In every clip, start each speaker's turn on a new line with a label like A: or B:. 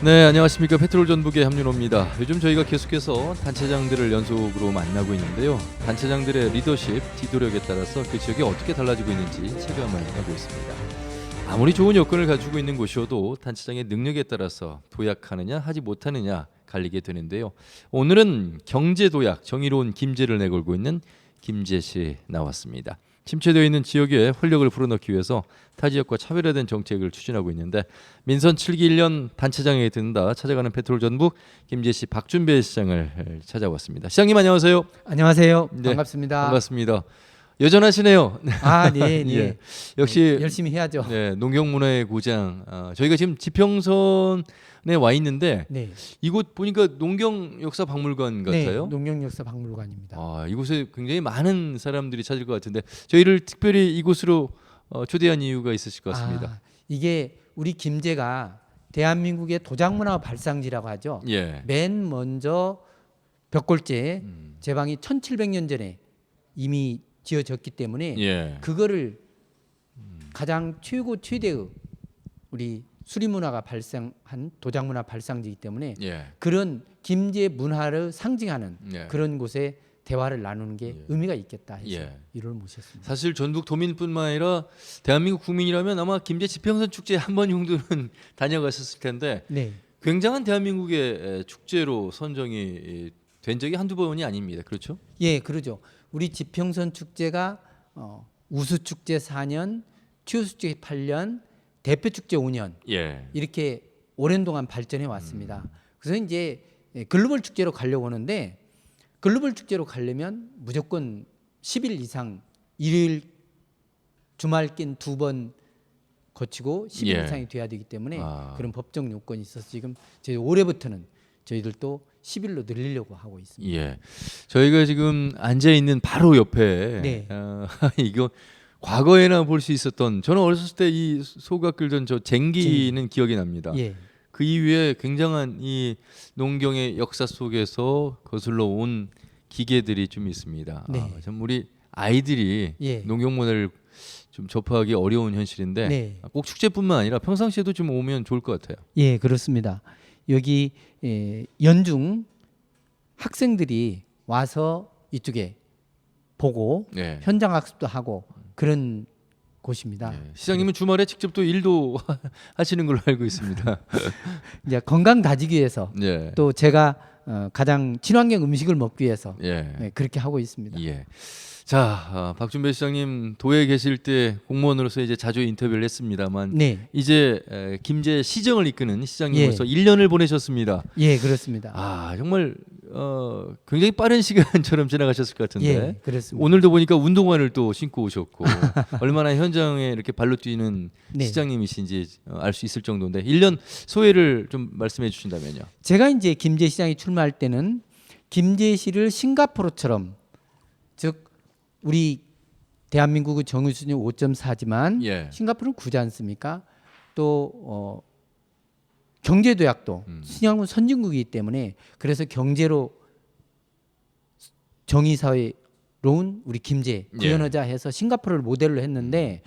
A: 네, 안녕하십니까. 페트롤 전북의 함윤호입니다. 요즘 저희가 계속해서 단체장들을 연속으로 만나고 있는데요. 단체장들의 리더십, 지도력에 따라서 그 지역이 어떻게 달라지고 있는지 체감을 하고 있습니다. 아무리 좋은 여건을 가지고 있는 곳이어도 단체장의 능력에 따라서 도약하느냐 하지 못하느냐 갈리게 되는데요. 오늘은 경제 도약, 정의로운 김제를 내걸고 있는 김제 씨 나왔습니다. 침체되어 있는 지역에 활력을 불어넣기 위해서 타 지역과 차별화된 정책을 추진하고 있는데 민선 7기 1년 단체장에 든다 찾아가는 페트롤 전북 김제시 박준배 시장을 찾아왔습니다. 시장님 안녕하세요.
B: 안녕하세요.
A: 네,
B: 반갑습니다.
A: 반갑습니다. 여전하시네요.
B: 아, 네, 네.
A: 예. 역시
B: 열심히 해야죠.
A: 네, 농경문화의 고장. 저희가 지금 지평선에 와 있는데
B: 네.
A: 이곳 보니까 농경역사박물관 같아요.
B: 네, 농경역사박물관입니다.
A: 이곳에 굉장히 많은 사람들이 찾을 것 같은데 저희를 특별히 이곳으로 초대한 이유가 있으실 것 같습니다.
B: 이게 우리 김제가 대한민국의 도장문화 발상지라고 하죠.
A: 예.
B: 맨 먼저 벽골제 제방이 1700년 전에 이미 지어졌기 때문에
A: 예.
B: 그거를 가장 최대의 우리 수리문화가 발생한 도장문화 발상지이기 때문에
A: 예.
B: 그런 김제 문화를 상징하는
A: 예.
B: 그런 곳에 대화를 나누는 게 의미가 있겠다 해서
A: 예.
B: 이를 모셨습니다.
A: 사실 전북 도민뿐만 아니라 대한민국 국민이라면 아마 김제 지평선 축제 한 번 정도는 다녀갔었을 텐데
B: 네,
A: 굉장한 대한민국의 축제로 선정이 된 적이 한두 번이 아닙니다. 그렇죠?
B: 예, 그러죠. 우리 지평선 축제가 우수 축제 4년, 최우수 축제 8년, 대표 축제 5년
A: 예.
B: 이렇게 오랜 동안 발전해 왔습니다. 그래서 이제 글로벌 축제로 가려고 하는데 글로벌 축제로 가려면 무조건 10일 이상 일요일 주말 낀 2번 거치고 10일
A: 예.
B: 이상이 돼야 되기 때문에 그런 법적 요건이 있어서 지금 저희 올해부터는 저희들도 10일로 늘리려고 하고 있습니다.
A: 예. 저희가 지금 앉아 있는 바로 옆에
B: 네.
A: 이거 과거에나 볼 수 있었던 저는 어렸을 때 이 소가 끌던 저 쟁기는 기억이 납니다.
B: 예.
A: 그 이후에 굉장한 이 농경의 역사 속에서 거슬러 온 기계들이 좀 있습니다.
B: 네.
A: 참 우리 아이들이
B: 예.
A: 농경 문화를 좀 접하기 어려운 현실인데
B: 네.
A: 꼭 축제뿐만 아니라 평상시에도 좀 오면 좋을 것 같아요.
B: 예, 그렇습니다. 여기 연중 학생들이 와서 이쪽에 보고
A: 네.
B: 현장 학습도 하고 그런 곳입니다.
A: 네. 시장님은 주말에 직접 또 일도 하시는 걸로 알고 있습니다.
B: 이제 건강 다지기 위해서
A: 예.
B: 또 제가 가장 친환경 음식을 먹기 위해서
A: 예.
B: 그렇게 하고 있습니다.
A: 예. 자, 박준배 시장님 도에 계실 때 공무원으로서 이제 자주 인터뷰를 했습니다만
B: 네,
A: 이제 김제 시정을 이끄는 시장님으로서
B: 예.
A: 1년을 보내셨습니다.
B: 예, 그렇습니다.
A: 정말 굉장히 빠른 시간처럼 지나가셨을 것 같은데
B: 예, 그렇습니다.
A: 오늘도 보니까 운동화를 또 신고 오셨고 얼마나 현장에 이렇게 발로 뛰는
B: 네.
A: 시장님이신지 알 수 있을 정도인데 1년 소회를 좀 말씀해 주신다면요.
B: 제가 이제 김제시장에 출마할 때는 김제시를 싱가포르처럼 즉 우리 대한민국의 정유 수준이 5.4지만
A: 예.
B: 싱가포르는 9지 않습니까? 또 경제 도약도 신양군 선진국이기 때문에 그래서 경제로 정의 사회로운 우리 김제 구현하자 해서 싱가포르를 모델로 했는데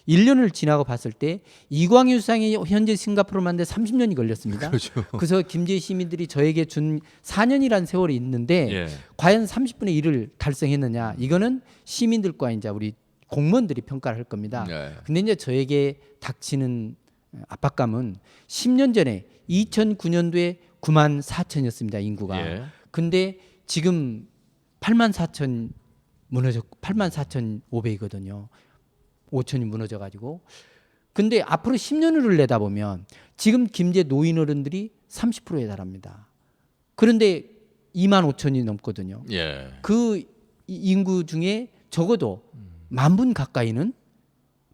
B: 1년을 지나고 봤을 때 이광유 수상이 현재 싱가포르 만데 30년이 걸렸습니다.
A: 그렇죠.
B: 그래서 김제 시민들이 저에게 준 4년이라는 세월이 있는데
A: 예.
B: 과연 30분의 1을 달성했느냐? 이거는 시민들과 이제 우리 공무원들이 평가를 할 겁니다.
A: 예.
B: 근데 이제 저에게 닥치는 압박감은 10년 전에 2009년도에 9만 4천이었습니다. 인구가.
A: 예.
B: 근데 지금 8만 4천 무너졌고 8만 4천 5백이거든요. 5천이 무너져 가지고. 근데 앞으로 10년을 내다보면 지금 김제 노인 어른들이 30%에 달합니다. 그런데 2만 5천이 넘거든요.
A: 예.
B: 그 인구 중에 적어도 10,000분 가까이는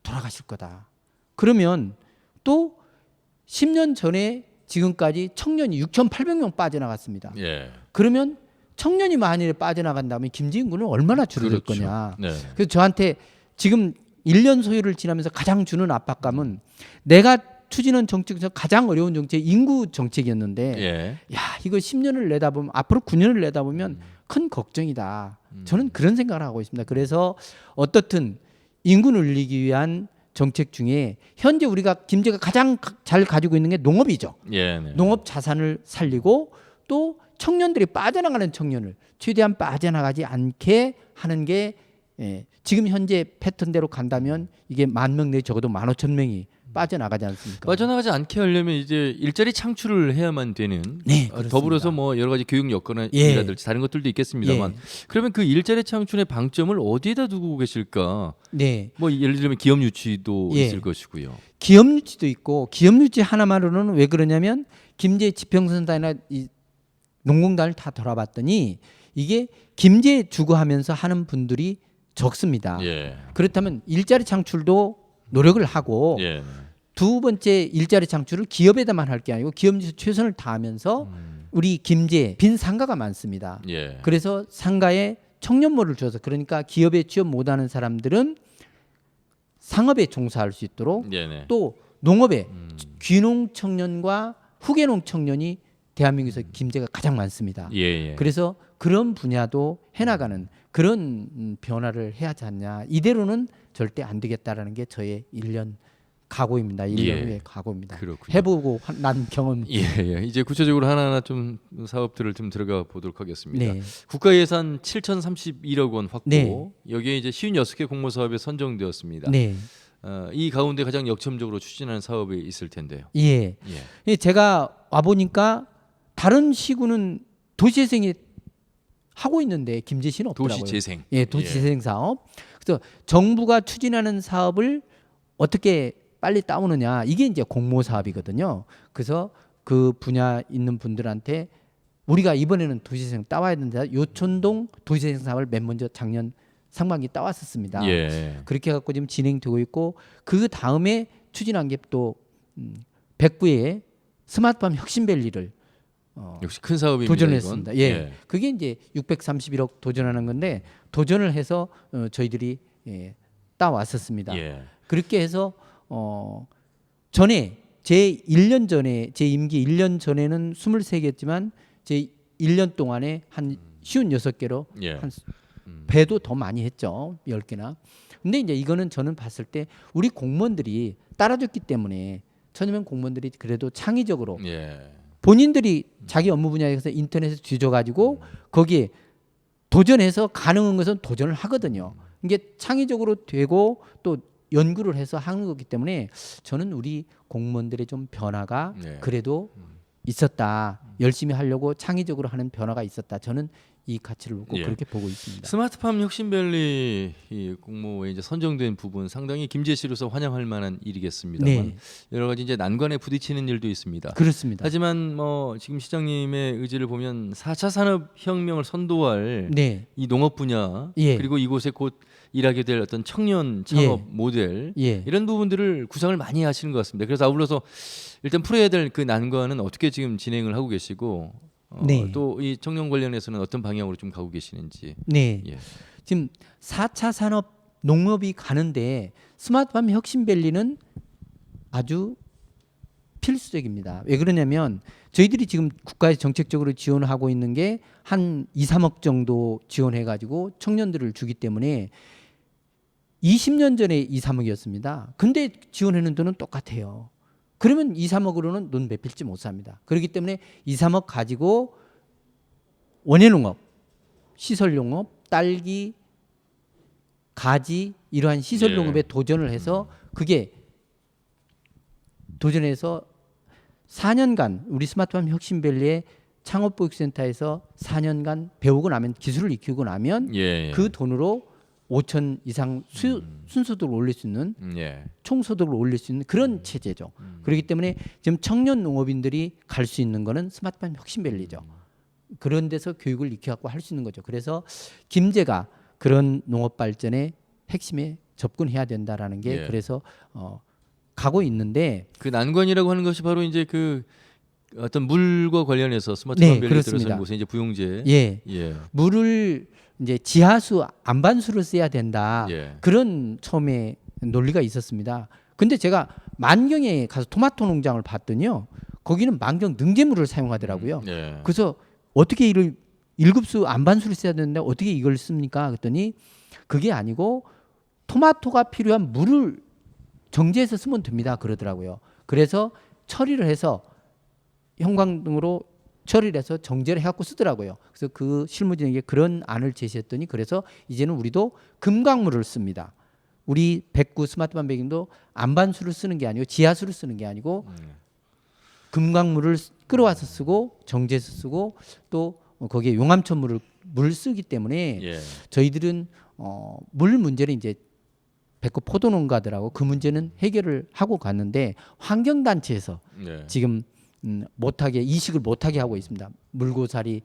B: 돌아가실 거다. 그러면 또 10년 전에 지금까지 청년이 6,800명 빠져나갔습니다.
A: 예.
B: 그러면 청년이 만일에 빠져나간다면 김제 인구는 얼마나 줄어들
A: 그렇죠.
B: 거냐.
A: 네.
B: 그래서 저한테 지금 1년 소요를 지나면서 가장 주는 압박감은 내가 추진한 정책 중에서 가장 어려운 정책이 인구 정책이었는데
A: 예.
B: 야 이거 10년을 내다보면 앞으로 9년을 내다보면 큰 걱정이다. 저는 그런 생각을 하고 있습니다. 그래서 어떻든 인구 늘리기 위한 정책 중에 현재 우리가 김제가 가장 잘 가지고 있는 게 농업이죠.
A: 예, 네.
B: 농업 자산을 살리고 또 청년들이 빠져나가는 청년을 최대한 빠져나가지 않게 하는 게 지금 현재 패턴대로 간다면 이게 10,000명 내지 적어도 15,000명이 빠져나가지 않습니까?
A: 빠져나가지 않게 하려면 이제 일자리 창출을 해야만 되는.
B: 네, 그렇습니다.
A: 더불어서 뭐 여러 가지 교육 여건이라든지
B: 예.
A: 다른 것들도 있겠습니다만
B: 예.
A: 그러면 그 일자리 창출의 방점을 어디에다 두고 계실까?
B: 네.
A: 뭐 예를 들면 기업 유치도
B: 예.
A: 있을 것이고요.
B: 기업 유치도 있고 기업 유치 하나만으로는 왜 그러냐면 김제 지평선단이나 이 농공단을 다 돌아봤더니 이게 김제 주거하면서 하는 분들이 적습니다.
A: 예.
B: 그렇다면 일자리 창출도 노력을 하고
A: 예.
B: 두 번째 일자리 창출을 기업에다만 할 게 아니고 기업 유치 최선을 다하면서 우리 김제 빈 상가가 많습니다.
A: 예.
B: 그래서 상가에 청년모를 줘서 그러니까 기업에 취업 못하는 사람들은 상업에 종사할 수 있도록
A: 네네.
B: 또 농업에 귀농 청년과 후계농 청년이 대한민국에서 김제가 가장 많습니다.
A: 예. 예.
B: 그래서 그런 분야도 해나가는 그런 변화를 해야 하지 않냐. 이대로는 절대 안 되겠다라는 게 저의 1년 각오입니다. 1년
A: 예.
B: 후의 각오입니다.
A: 그렇군요.
B: 해보고 난 경험.
A: 예, 예. 이제 구체적으로 하나하나 좀 사업들을 좀 들어가 보도록 하겠습니다.
B: 네.
A: 국가 예산 7,031억 원 확보.
B: 네.
A: 여기에 이제 56개 공모 사업에 선정되었습니다.
B: 네.
A: 이 가운데 가장 역점적으로 추진하는 사업이 있을 텐데요.
B: 예.
A: 예.
B: 제가 와 보니까 다른 시군은 도시재생이 하고 있는데 김제시는 없더라고요.
A: 도시재생.
B: 예, 도시재생 사업. 그래서 정부가 추진하는 사업을 어떻게 빨리 따오느냐 이게 이제 공모 사업이거든요. 그래서 그 분야 있는 분들한테 우리가 이번에는 도시재생 따와야 된다. 요촌동 도시재생 사업을 맨 먼저 작년 상반기 따왔었습니다.
A: 예.
B: 그렇게 해갖고 지금 진행되고 있고 그 다음에 추진한 게 또 백구의 스마트팜 혁신밸리를
A: 역시 큰 사업입니다.
B: 도전을
A: 이건.
B: 했습니다. 예. 그게 이제 631억 도전하는 건데 도전을 해서 저희들이 따왔었습니다.
A: 예.
B: 그렇게 해서 전에 제 1년 전에 제 임기 1년 전에는 23개였지만 제 1년 동안에 한 56개로
A: 예.
B: 한 배도 더 많이 했죠. 10개나. 근데 이제 이거는 저는 봤을 때 우리 공무원들이 따라줬기 때문에 천여명 공무원들이 그래도 창의적으로
A: 예.
B: 본인들이 자기 업무 분야에서 인터넷에 뒤져가지고 거기에 도전해서 가능한 것은 도전을 하거든요. 이게 창의적으로 되고 또 연구를 해서 하는 거기 때문에 저는 우리 공무원들의 좀 변화가
A: 네.
B: 그래도 있었다. 열심히 하려고 창의적으로 하는 변화가 있었다. 저는 이 가치를 묻고
A: 예.
B: 그렇게 보고 있습니다.
A: 스마트팜 혁신밸리 이 공모에 이제 선정된 부분 상당히 김제시로서 환영할 만한 일이겠습니다만
B: 네.
A: 여러 가지 이제 난관에 부딪히는 일도 있습니다.
B: 그렇습니다.
A: 하지만 뭐 지금 시장님의 의지를 보면 4차 산업혁명을 선도할
B: 네.
A: 이 농업 분야
B: 예.
A: 그리고 이곳에 곧 일하게 될 어떤 청년 창업
B: 예.
A: 모델
B: 예.
A: 이런 부분들을 구상을 많이 하시는 것 같습니다. 그래서 아울러서 일단 풀어야 될 그 난관은 어떻게 지금 진행을 하고 계시고
B: 네.
A: 또 이 청년 관련해서는 어떤 방향으로 좀 가고 계시는지.
B: 네.
A: 예.
B: 지금 4차 산업 농업이 가는데 스마트팜 혁신밸리는 아주 필수적입니다. 왜 그러냐면 저희들이 지금 국가에서 정책적으로 지원하고 있는 게 한 2, 3억 정도 지원해 가지고 청년들을 주기 때문에 20년 전에 2, 3억이었습니다. 근데 지원하는 돈은 똑같아요. 그러면 2, 3억으로는 눈 매필지 못 삽니다. 그렇기 때문에 2, 3억 가지고 원예농업, 시설농업, 딸기, 가지 이러한 시설농업에
A: 예.
B: 도전을 해서 그게 도전해서 4년간 우리 스마트팜 혁신밸리의 창업보육센터에서 4년간 배우고 나면 기술을 익히고 나면
A: 예.
B: 그 돈으로 5천 이상 순소득을 올릴 수 있는
A: 예.
B: 총소득을 올릴 수 있는 그런 체제죠. 그렇기 때문에 지금 청년 농업인들이 갈 수 있는 거는 스마트팜 혁신밸리죠. 그런 데서 교육을 익혀갖고 할 수 있는 거죠. 그래서 김제가 그런 농업 발전의 핵심에 접근해야 된다라는 게
A: 예.
B: 그래서 가고 있는데
A: 그 난관이라고 하는 것이 바로 이제 그 어떤 물과 관련해서 스마트팜
B: 네,
A: 밸리
B: 그렇습니다.
A: 들어서는 곳에 이제 부용제.
B: 예
A: 예.
B: 물을 이제 지하수 안반수를 써야 된다.
A: 예.
B: 그런 처음에 논리가 있었습니다. 근데 제가 만경에 가서 토마토 농장을 봤더니요. 거기는 만경 능제물을 사용하더라고요.
A: 예.
B: 그래서 어떻게 이를 1급수 안반수를 써야 되는데 어떻게 이걸 씁니까? 그랬더니 그게 아니고 토마토가 필요한 물을 정지해서 쓰면 됩니다 그러더라고요. 그래서 처리를 해서 형광등으로 처리를 해서 정제를 해갖고 쓰더라고요. 그래서 그 실무진에게 그런 안을 제시했더니 그래서 이제는 우리도 금강물을 씁니다. 우리 백구 스마트밤 배경도 안반수를 쓰는 게 아니고 지하수를 쓰는 게 아니고 금강물을 끌어와서 쓰고 정제해서 쓰고 또 거기에 용암천물을 물 쓰기 때문에
A: 예.
B: 저희들은 물 문제는 이제 백구 포도농가들하고 그 문제는 해결을 하고 갔는데 환경단체에서
A: 네.
B: 지금 못하게 이식을 못하게 하고 있습니다. 물고사리,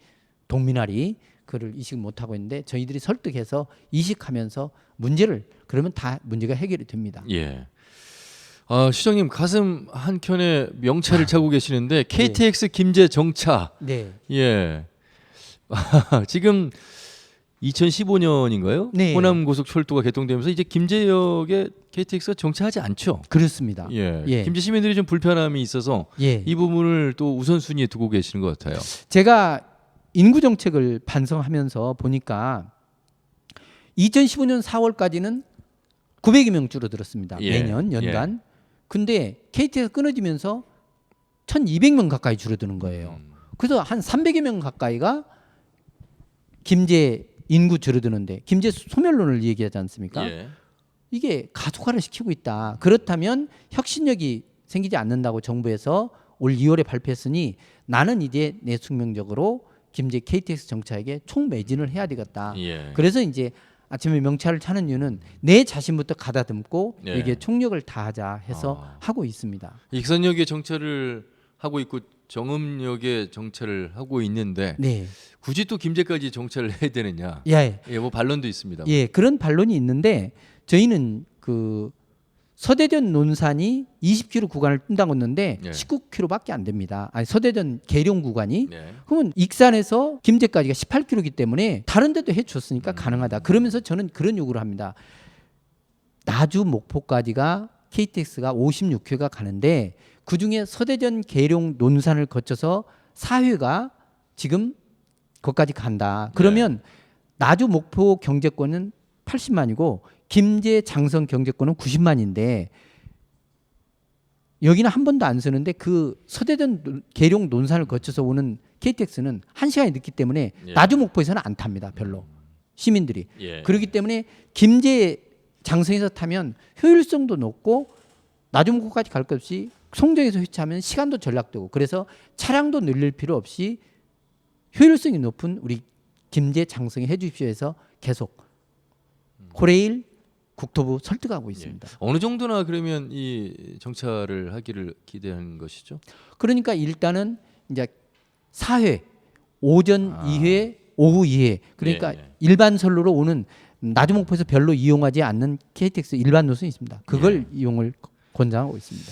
B: 동미나리 그를 이식 못하고 있는데 저희들이 설득해서 이식하면서 문제를 그러면 다 문제가 해결이 됩니다.
A: 예. 시장님 가슴 한 켠에 명찰을 차고 계시는데 KTX 김제 정차.
B: 네.
A: 예. 지금 2015년인가요?
B: 네.
A: 호남 고속철도가 개통되면서 이제 김제역에 KTX가 정차하지 않죠.
B: 그렇습니다.
A: 예.
B: 예.
A: 김제 시민들이 좀 불편함이 있어서
B: 예.
A: 이 부분을 또 우선순위에 두고 계시는 것 같아요.
B: 제가 인구 정책을 반성하면서 보니까 2015년 4월까지는 900여 명 줄어들었습니다.
A: 예.
B: 매년 연간. 근데 KTX가 끊어지면서 1,200명 가까이 줄어드는 거예요. 그래서 한 300여 명 가까이가 김제 인구 줄어드는데 김제 소멸론을 얘기하지 않습니까?
A: 예.
B: 이게 가속화를 시키고 있다. 그렇다면 혁신력이 생기지 않는다고 정부에서 올 2월에 발표했으니 나는 이제 내 숙명적으로 김제 KTX 정차에게 총매진을 해야 되겠다.
A: 예.
B: 그래서 이제 아침에 명찰을 차는 이유는 내 자신부터 가다듬고
A: 예.
B: 여기에 총력을 다하자 해서 하고 있습니다.
A: 익선역에 정차를 하고 있고 정음역에 정차를 하고 있는데
B: 네.
A: 굳이 또 김제까지 정차를 해야 되느냐?
B: 예.
A: 예, 뭐 반론도 있습니다.
B: 예, 그런 반론이 있는데 저희는 그 서대전 논산이 20km 구간을 뜬다고 했는데
A: 예.
B: 19km밖에 안 됩니다. 아니 서대전 계룡 구간이
A: 네.
B: 그러면 익산에서 김제까지가 18km이기 때문에 다른 데도 해줬으니까 가능하다. 그러면서 저는 그런 요구를 합니다. 나주 목포까지가 KTX가 56회가 가는데 그중에 서대전 계룡 논산을 거쳐서 4회가 지금 거기까지 간다. 그러면 나주 목포 경제권은 80만이고 김제 장성 경제권은 90만인데 여기는 한 번도 안 쓰는데 그 서대전 계룡 논산을 거쳐서 오는 KTX는 1시간이 늦기 때문에
A: 예.
B: 나주 목포에서는 안 탑니다. 별로. 시민들이.
A: 예.
B: 그렇기 때문에 김제 장성에서 타면 효율성도 높고 나주 목포까지 갈 것 없이 송정에서 휴차하면 시간도 절약되고 그래서 차량도 늘릴 필요 없이 효율성이 높은 우리 김제 장성에 해주십시오 해서 계속 코레일 국토부 설득하고 있습니다.
A: 예. 어느 정도나 그러면 이 정차를 하기를 기대하는 것이죠?
B: 그러니까 일단은 이제 4회 오전 2회 오후 2회 그러니까
A: 예, 예.
B: 일반 선로로 오는 나주 목포에서 별로 이용하지 않는 KTX 일반 노선이 있습니다. 그걸 이용을 권장하고 있습니다.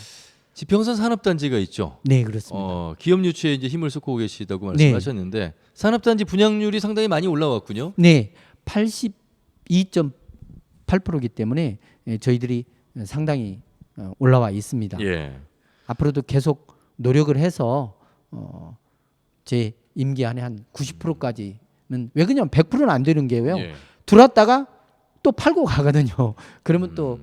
A: 지평선 산업단지가 있죠.
B: 네, 그렇습니다.
A: 기업 유치에 이제 힘을 쏟고 계시다고 말씀하셨는데 산업단지 분양률이 상당히 많이 올라왔군요.
B: 네, 82.8%이기 때문에 저희들이 상당히 올라와 있습니다.
A: 예.
B: 앞으로도 계속 노력을 해서 제 임기 안에 한 90%까지는 왜 그냥 100%는 안 되는 게요.
A: 예.
B: 들어왔다가 또 팔고 가거든요. 그러면 또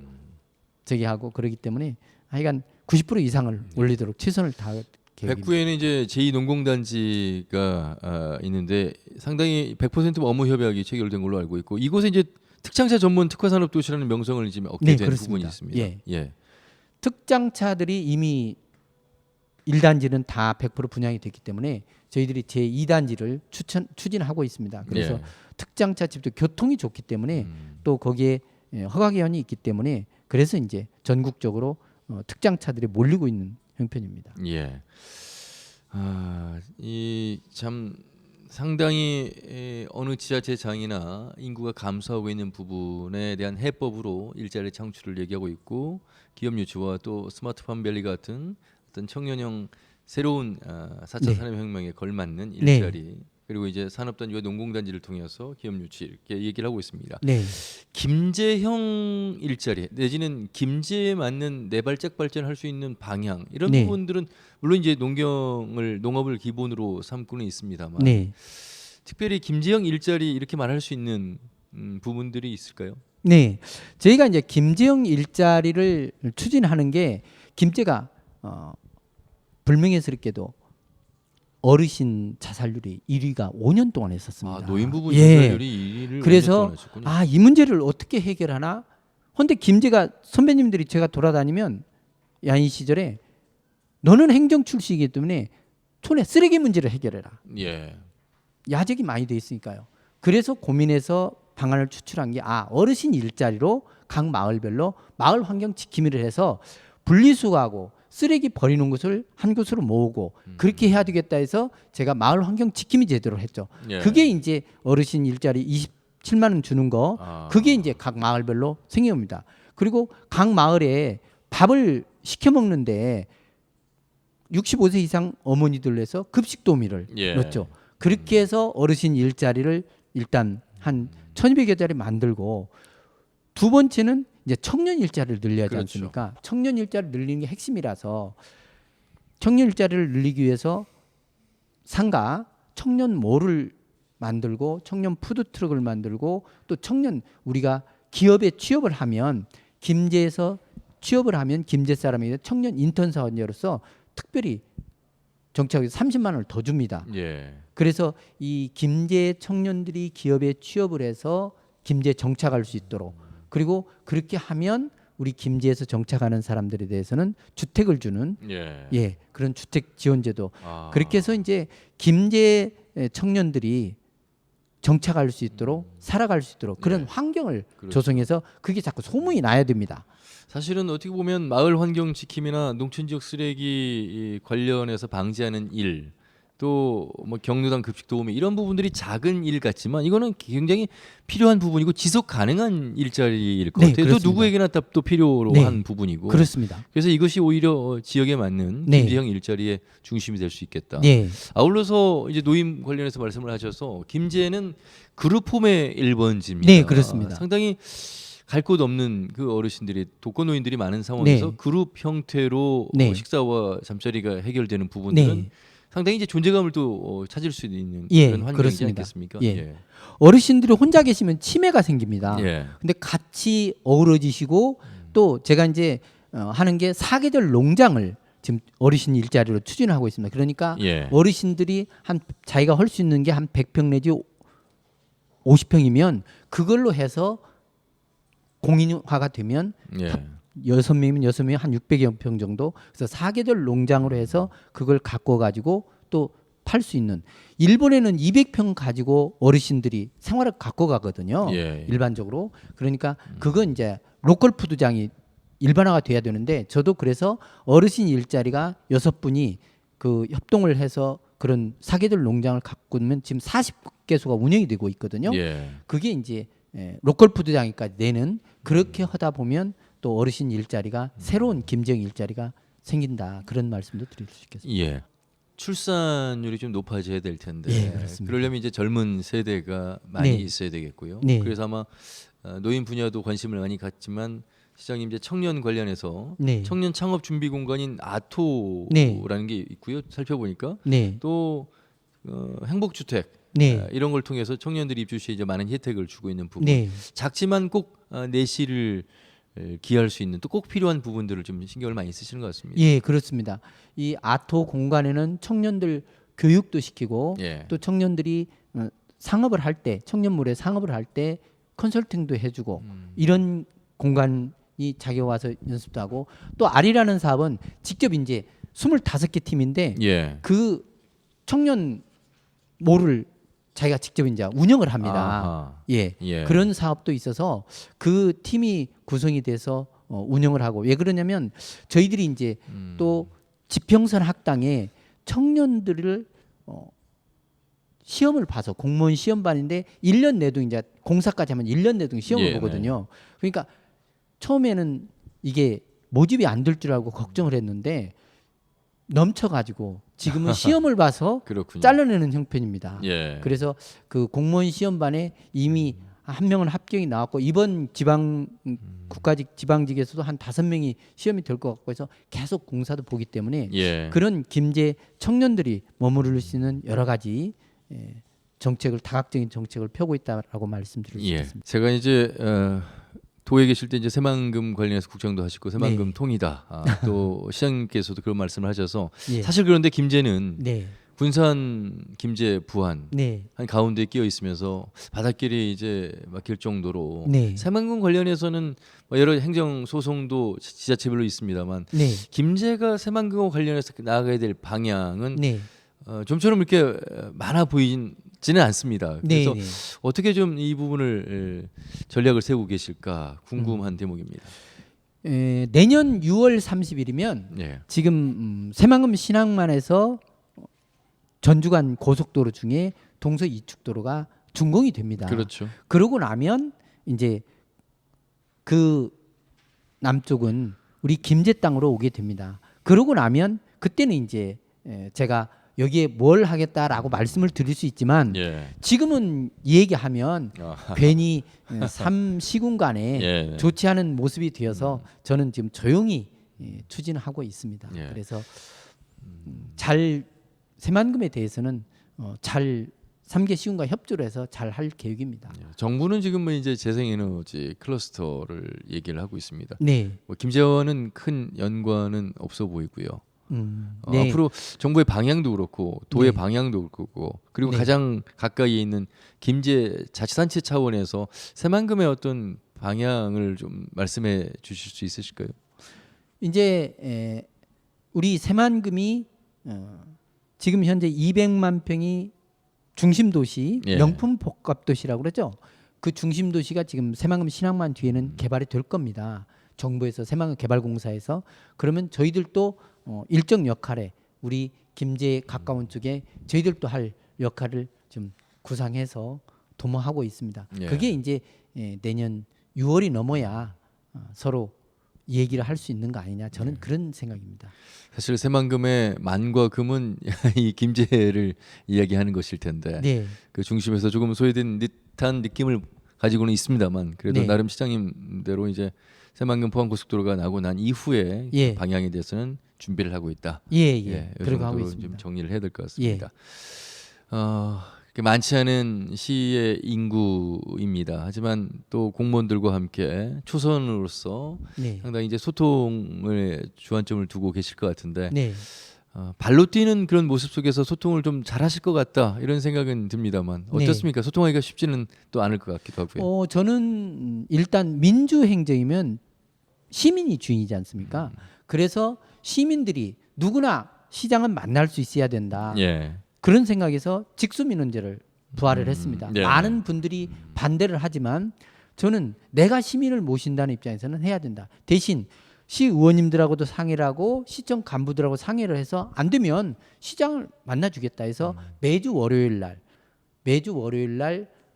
B: 저기 하고 그러기 때문에 하여간 90% 이상을 올리도록 최선을 다할 계획입니다.
A: 백구에는 이제 제2농공단지가 있는데 상당히 100% 어무 협약이 체결된 걸로 알고 있고 이곳에 이제 특장차 전문 특화산업도시라는 명성을 지금 얻게
B: 네,
A: 된
B: 그렇습니다.
A: 부분이 있습니다.
B: 예.
A: 예.
B: 특장차들이 이미 1단지는 다 100% 분양이 됐기 때문에 저희들이 제2단지를 추진하고 있습니다. 그래서
A: 예.
B: 특장차 집도 교통이 좋기 때문에 또 거기에 허가기한이 있기 때문에 그래서 이제 전국적으로 특장차들이 몰리고 있는 형편입니다.
A: 예. 이 참 상당히 어느 지자체장이나 인구가 감소하고 있는 부분에 대한 해법으로 일자리 창출을 얘기하고 있고 기업 유치와 또 스마트팜밸리 같은 어떤 청년형 새로운 4차
B: 네.
A: 산업혁명에 걸맞는
B: 네.
A: 일자리 그리고 이제 산업단지와 농공단지를 통해서 기업 유치 이렇게 얘기를 하고 있습니다.
B: 네.
A: 김제형 일자리 내지는 김제에 맞는 네 발짝 발전할 수 있는 방향 이런
B: 네.
A: 부분들은 물론 이제 농업을 기본으로 삼고는 있습니다만
B: 네.
A: 특별히 김제형 일자리 이렇게 말할 수 있는 부분들이 있을까요?
B: 네, 저희가 이제 김제형 일자리를 추진하는 게 김제가 불명예스럽게도 어르신 자살률이 1위가 5년 동안 했었습니다.
A: 아, 노인 부분
B: 예.
A: 자살률이 1위를
B: 그래서 이 문제를 어떻게 해결하나? 근데 김제가 선배님들이 제가 돌아다니면 야인 시절에 너는 행정 출신이기 때문에 촌의 쓰레기 문제를 해결해라.
A: 예.
B: 야적이 많이 돼 있으니까요. 그래서 고민해서 방안을 추출한 게 어르신 일자리로 각 마을별로 마을 환경 지킴이를 해서 분리수거하고 쓰레기 버리는 곳을 한 곳으로 모으고 그렇게 해야 되겠다 해서 제가 마을 환경 지킴이 제도를 했죠.
A: 예.
B: 그게 이제 어르신 일자리 27만 원 주는 거 그게 이제 각 마을별로 생겨옵니다. 그리고 각 마을에 밥을 시켜 먹는데 65세 이상 어머니들로 해서 급식 도우미를
A: 예.
B: 넣었죠. 그렇게 해서 어르신 일자리를 일단 한 1200여 자리 만들고 두 번째는 이제 청년 일자리를 늘려야 하지
A: 그렇죠.
B: 않습니까? 청년 일자리를 늘리는 게 핵심이라서 청년 일자리를 늘리기 위해서 상가 청년 몰을 만들고 청년 푸드트럭을 만들고 또 청년 우리가 기업에 취업을 하면 김제에서 취업을 하면 김제 사람에게 청년 인턴 사원자로서 특별히 정착해서 30만 원을 더 줍니다.
A: 예.
B: 그래서 이 김제 청년들이 기업에 취업을 해서 김제에 정착할 수 있도록 그리고 그렇게 하면 우리 김제에서 정착하는 사람들에 대해서는 주택을 주는
A: 예.
B: 그런 주택 지원제도
A: 아.
B: 그렇게 해서 이제 김제 청년들이 정착할 수 있도록 살아갈 수 있도록 그런
A: 예.
B: 환경을
A: 그렇죠.
B: 조성해서 그게 자꾸 소문이 나야 됩니다.
A: 사실은 어떻게 보면 마을 환경 지킴이나 농촌 지역 쓰레기 관련해서 방지하는 일, 또 뭐 경로당 급식 도우미 이런 부분들이 작은 일 같지만 이거는 굉장히 필요한 부분이고 지속 가능한 일자리일 것
B: 네,
A: 같아요. 또
B: 그렇습니다.
A: 누구에게나 또 필요로
B: 네,
A: 한 부분이고.
B: 그렇습니다.
A: 그래서 이것이 오히려 지역에 맞는
B: 네.
A: 김제형 일자리의 중심이 될 수 있겠다.
B: 네.
A: 아울러서 이제 노인 관련해서 말씀을 하셔서 김제는 그룹홈의 1번지입니다.
B: 네, 그렇습니다.
A: 상당히 갈 곳 없는 그 어르신들이 독거노인들이 많은 상황에서
B: 네.
A: 그룹 형태로
B: 네.
A: 식사와 잠자리가 해결되는 부분들은
B: 네.
A: 상당히 이제 존재감을 또 찾을 수 있는
B: 예,
A: 그런 환경이지
B: 그렇습니다.
A: 않겠습니까?
B: 예. 어르신들이 혼자 계시면 치매가 생깁니다.
A: 예.
B: 근데 같이 어우러지시고 또 제가 이제 하는 게 사계절 농장을 지금 어르신 일자리로 추진하고 있습니다. 그러니까
A: 예.
B: 어르신들이 한 자기가 할 수 있는 게 한 100평 내지 50평이면 그걸로 해서 공인화가 되면
A: 예.
B: 6명이면 6명이 한 600여 평 정도. 그래서 사계절 농장으로 해서 그걸 갖고 가지고 또 팔 수 있는. 일본에는 200평 가지고 어르신들이 생활을 갖고 가거든요.
A: 예.
B: 일반적으로. 그러니까 그건 이제 로컬 푸드장이 일반화가 돼야 되는데 저도 그래서 어르신 일자리가 6분이 그 협동을 해서 그런 사계절 농장을 가꾸면 지금 40개소가 운영이 되고 있거든요.
A: 예.
B: 그게 이제 로컬 푸드장이까지 내는 그렇게 하다 보면 또 어르신 일자리가 새로운 김제형 일자리가 생긴다 그런 말씀도 드릴 수 있겠습니다.
A: 예. 출산율이 좀 높아져야 될 텐데
B: 예, 그렇습니다.
A: 그러려면 이제 젊은 세대가 많이
B: 네.
A: 있어야 되겠고요.
B: 네.
A: 그래서 아마 노인 분야도 관심을 많이 갖지만 시장님 이제 청년 관련해서
B: 네.
A: 청년 창업 준비 공간인 아토라는
B: 네.
A: 게 있고요. 살펴보니까
B: 네,
A: 또 행복주택
B: 네,
A: 이런 걸 통해서 청년들이 입주 시에 이제 많은 혜택을 주고 있는 부분.
B: 네,
A: 작지만 꼭 내실을 기할 수 있는 또 꼭 필요한 부분들을 좀 신경을 많이 쓰시는 것 같습니다.
B: 예, 그렇습니다. 이 아토 공간에는 청년들 교육도 시키고
A: 예.
B: 또 청년들이 상업을 할 때 청년물에 상업을 할 때 컨설팅도 해주고 이런 공간이 자기가 와서 연습도 하고 또 알이라는 사업은 직접 이제 25개 팀인데
A: 예.
B: 그 청년 몰을 자기가 직접 이제 운영을 합니다.
A: 아하.
B: 예.
A: 예.
B: 그런 사업도 있어서 그 팀이 구성이 돼서 운영을 하고 왜 그러냐면 저희들이 이제 또 지평선 학당에 청년들을 시험을 봐서 공무원 시험반인데 1년 내도 이제 공사까지 하면 1년 내도 시험을
A: 예,
B: 보거든요. 그러니까 처음에는 이게 모집이 안 될 줄 알고 걱정을 했는데 넘쳐가지고 지금은 시험을 봐서
A: 그렇군요.
B: 잘라내는 형편입니다.
A: 예.
B: 그래서 그 공무원 시험반에 이미 한 명은 합격이 나왔고 이번 지방 국가직 지방직에서도 한 5명이 시험이 될 것 같고 해서 계속 공사도 보기 때문에
A: 예.
B: 그런 김제 청년들이 머무를 수 있는 여러 가지 정책을 다각적인 정책을 펴고 있다라고 말씀드릴 수
A: 예.
B: 있습니다.
A: 제가 이제 도에 계실 때 이제 새만금 관련해서 국장도 하시고 새만금
B: 네.
A: 통이다. 또 시장님께서도 그런 말씀을 하셔서
B: 예.
A: 사실 그런데 김제는
B: 네.
A: 군산 김제 부안
B: 네.
A: 한 가운데 끼어 있으면서 바닷길이 이제 막힐 정도로
B: 네.
A: 새만금 관련해서는 뭐 여러 행정 소송도 지자체별로 있습니다만
B: 네.
A: 김제가 새만금과 관련해서 나아가야 될 방향은
B: 네.
A: 좀처럼 이렇게 많아 보이지는 않습니다.
B: 네.
A: 그래서
B: 네.
A: 어떻게 좀 이 부분을 전략을 세우고 계실까 궁금한 대목입니다.
B: 내년 6월 30일이면
A: 예.
B: 지금 새만금 신항만에서 전주간 고속도로 중에 동서 이축도로가 준공이 됩니다.
A: 그렇죠.
B: 그러고 나면 이제 그 남쪽은 우리 김제 땅으로 오게 됩니다. 그러고 나면 그때는 이제 제가 여기에 뭘 하겠다라고 말씀을 드릴 수 있지만
A: 예.
B: 지금은 얘기하면 괜히 삼시군 간에
A: 예.
B: 좋지 않은 모습이 되어서 저는 지금 조용히 추진하고 있습니다.
A: 예.
B: 그래서 잘 새만금에 대해서는 잘 3개 시군과 협조를 해서 잘 할 계획입니다.
A: 정부는 지금 뭐 이제 재생에너지 클러스터를 얘기를 하고 있습니다.
B: 네.
A: 뭐 김재원은 큰 연관은 없어 보이고요.
B: 네.
A: 앞으로 정부의 방향도 그렇고 도의
B: 네.
A: 방향도 그렇고 그리고
B: 네.
A: 가장 가까이에 있는 김제 자치단체 차원에서 새만금의 어떤 방향을 좀 말씀해 주실 수 있으실까요?
B: 이제 우리 새만금이 지금 현재 200만 평이 중심 도시,
A: 예.
B: 명품 복합 도시라고 그러죠. 그 중심 도시가 지금 새만금 신항만 뒤에는 개발이 될 겁니다. 정부에서 새만금 개발공사에서 그러면 저희들도 일정 역할에 우리 김제에 가까운 쪽에 저희들도 할 역할을 좀 구상해서 도모하고 있습니다.
A: 예.
B: 그게 이제 내년 6월이 넘어야 서로 얘기를 할 수 있는 거 아니냐 저는 그런 생각입니다.
A: 사실 새만금의 만과 금은 이 김제를 이야기하는 것일 텐데
B: 네,
A: 그 중심에서 조금 소외된 듯한 느낌을 가지고는 있습니다만 그래도
B: 네.
A: 나름 시장님대로 이제 새만금 포항고속도로가 나고 난 이후에
B: 예.
A: 그 방향에 대해서는 준비를 하고 있다.
B: 예,
A: 이
B: 들어가고
A: 정도로
B: 있습니다.
A: 좀 정리를 해야 될 것 같습니다. 그렇게 많지 않은 시의 인구입니다. 하지만 또 공무원들과 함께 초선으로서
B: 네,
A: 상당히 이제 소통을 주안점을 두고 계실 것 같은데
B: 네.
A: 발로 뛰는 그런 모습 속에서 소통을 좀 잘하실 것 같다 이런 생각은 듭니다만 어떻습니까? 소통하기가 쉽지는 또 않을 것 같기도 하고요.
B: 저는 일단 민주행정이면 시민이 주인이지 않습니까? 그래서 시민들이 누구나 시장은 만날 수 있어야 된다.
A: 예.
B: 그런 생각에서 직수민원제를 부활을 했습니다.
A: 네.
B: 많은 분들이 반대를 하지만 저는 내가 시민을 모신다는 입장에서는 해야 된다. 대신 시의원님들하고도 상의를 하고 시청 간부들하고 상의를 해서 안 되면 시장을 만나주겠다 해서 매주 월요일 날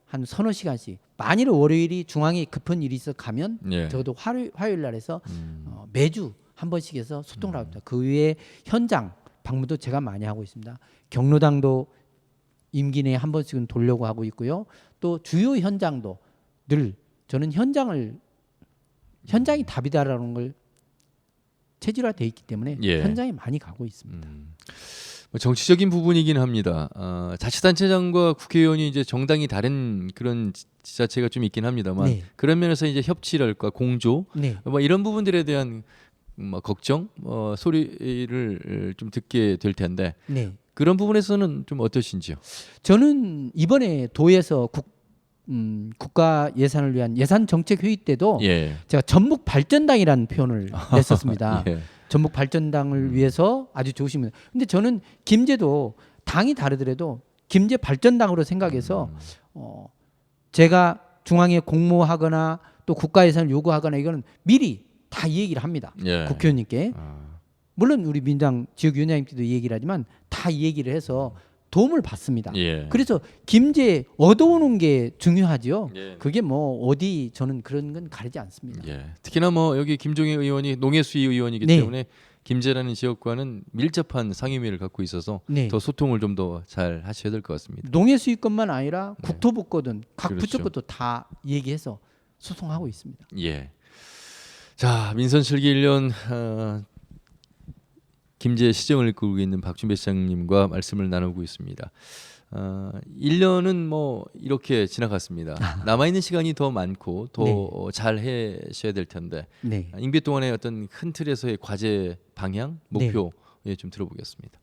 B: 한 서너 시간씩 만일 월요일이 중앙에 급한 일이 있어 가면
A: 예.
B: 적어도 화요일 날 해서 매주 한 번씩 해서 소통을 하고 있다. 그 외에 현장 방문도 제가 많이 하고 있습니다. 경로당도 임기 내에 한 번씩은 돌려고 하고 있고요. 또 주요 현장도 늘 저는 현장이 답이다라는 걸 체질화돼 있기 때문에
A: 예.
B: 현장에 많이 가고 있습니다.
A: 뭐 정치적인 부분이긴 합니다. 자치단체장과 국회의원이 이제 정당이 다른 그런 지자체가 좀 있긴 합니다만
B: 네.
A: 그런 면에서 이제 협치랄까 공조
B: 네.
A: 뭐 이런 부분들에 대한 뭐 걱정 소리를 좀 듣게 될 텐데
B: 네.
A: 그런 부분에서는 좀 어떠신지요?
B: 저는 이번에 도에서 국가 예산을 위한 예산 정책 회의 때도
A: 예.
B: 제가 전북 발전당이라는 표현을 냈었습니다.
A: 예.
B: 전북 발전당을 위해서 아주 좋으십니다. 근데 저는 김제도 당이 다르더라도 김제 발전당으로 생각해서 제가 중앙에 공모하거나 또 국가 예산을 요구하거나 이거는 미리 다 이 얘기를 합니다.
A: 예.
B: 국회의원님께. 물론 우리 민당 지역위원장님께도 이 얘기를 하지만 다 이 얘기를 해서 도움을 받습니다.
A: 예.
B: 그래서 김제 얻어오는 게 중요하죠.
A: 예.
B: 그게 뭐 어디 저는 그런 건 가리지 않습니다.
A: 예. 특히나 뭐 여기 김종혜 의원이 농해수위 의원이기
B: 네.
A: 때문에 김제라는 지역과는 밀접한 상임위를 갖고 있어서
B: 네.
A: 더 소통을 좀 더 잘 하셔야 될 것 같습니다.
B: 농해수위권만 아니라 국토부 거든 각
A: 그렇죠.
B: 부처 것도 다 얘기해서 소통하고 있습니다.
A: 예. 자, 민선 실기 1년 김제 시정을 이끌고 있는 박준배 시장님과 말씀을 나누고 있습니다. 1년은 뭐 이렇게 지나갔습니다. 남아 있는 시간이 더 많고 더
B: 네.
A: 잘 해셔야 될 텐데
B: 네.
A: 임기 동안의 어떤 큰 틀에서의 과제 방향, 목표 예, 좀 들어보겠습니다.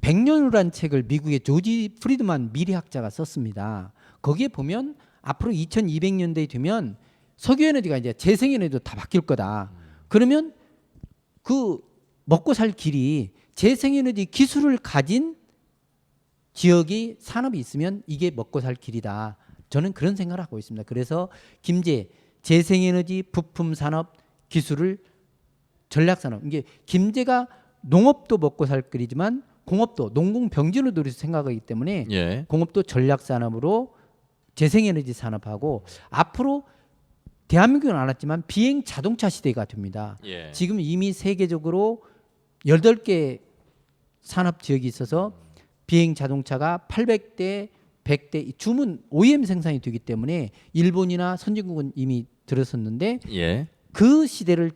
B: 100년 후란 책을 미국의 조지 프리드만 미래학자가 썼습니다. 거기에 보면 앞으로 2200년대에 되면 석유에너지가 이제 재생에너지도 다 바뀔 거다. 그러면 그 먹고 살 길이 재생에너지 기술을 가진 지역이 산업이 있으면 이게 먹고 살 길이다. 저는 그런 생각을 하고 있습니다. 그래서 김제 재생에너지 부품 산업 기술을 전략 산업 이게 김제가 농업도 먹고 살 길이지만 공업도 농공병진을 노려서 생각하기 때문에
A: 예.
B: 공업도 전략 산업으로 재생에너지 산업하고 앞으로 대한민국은 안 왔지만 비행 자동차 시대가 됩니다.
A: 예.
B: 지금 이미 세계적으로 8개 산업 지역이 있어서 비행 자동차가 800대, 100대 주문 OEM 생산이 되기 때문에 일본이나 선진국은 이미 들어섰는데
A: 예.
B: 그 시대를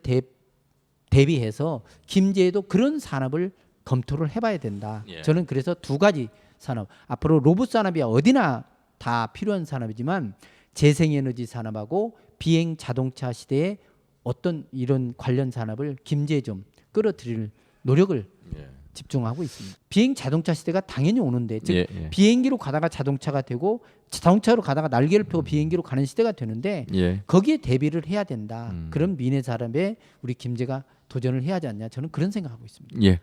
B: 대비해서 김제에도 그런 산업을 검토를 해봐야 된다.
A: 예.
B: 저는 그래서 두 가지 산업 앞으로 로봇 산업이 어디나 다 필요한 산업이지만 재생에너지 산업하고 비행 자동차 시대에 어떤 이런 관련 산업을 김제에 좀 끌어들일 노력을
A: 예.
B: 집중하고 있습니다. 비행 자동차 시대가 당연히 오는데 즉
A: 예. 예.
B: 비행기로 가다가 자동차가 되고 자동차로 가다가 날개를 펴고 비행기로 가는 시대가 되는데
A: 예.
B: 거기에 대비를 해야 된다.
A: 음.
B: 그런 미래 산업에 우리 김제가 도전을 해야 하지 않냐. 저는 그런 생각하고 있습니다.
A: 예.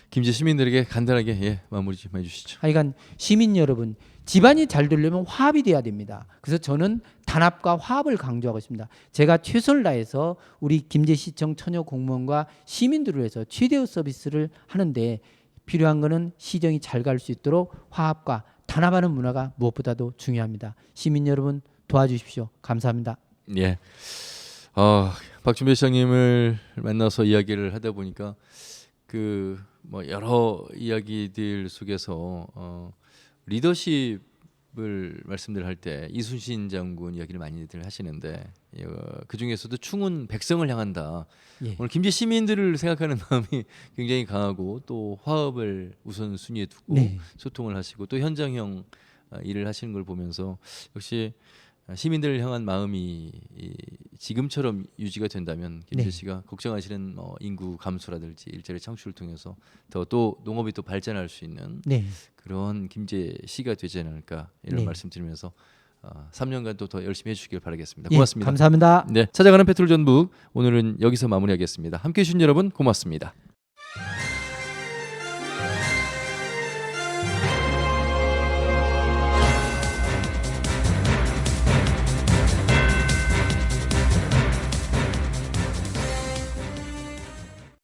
A: 김제 시민들에게 간단하게 예, 마무리 좀 해주시죠.
B: 하여간 시민 여러분 집안이 잘 되려면 화합이 돼야 됩니다. 그래서 저는 단합과 화합을 강조하고 있습니다. 제가 최선을 다해서 우리 김제시청 처녀 공무원과 시민들을 위해서 최대의 서비스를 하는데 필요한 것은 시정이 잘 갈 수 있도록 화합과 단합하는 문화가 무엇보다도 중요합니다. 시민 여러분 도와주십시오. 감사합니다.
A: 예. 박준배 시장님을 만나서 이야기를 하다 보니까 그 뭐 여러 이야기들 속에서 리더십을 말씀들 할 때 이순신 장군 이야기를 많이들 하시는데 그 중에서도 충은 백성을 향한다.
B: 예.
A: 오늘 김제 시민들을 생각하는 마음이 굉장히 강하고 또 화합을 우선 순위에 두고
B: 네.
A: 소통을 하시고 또 현장형 일을 하시는 걸 보면서 역시 시민들을 향한 마음이 지금처럼 유지가 된다면 김재
B: 네.
A: 씨가 걱정하시는 인구 감소라든지 일자리 창출을 통해서 더 또 농업이 또 발전할 수 있는
B: 네.
A: 그런 김재 씨가 되지 않을까 이런
B: 네.
A: 말씀드리면서 3년간 또 더 열심히 해주시길 바라겠습니다.
B: 예,
A: 고맙습니다.
B: 감사합니다.
A: 네, 찾아가는 페트롤 전북 오늘은 여기서 마무리하겠습니다. 함께해 주신 여러분 고맙습니다.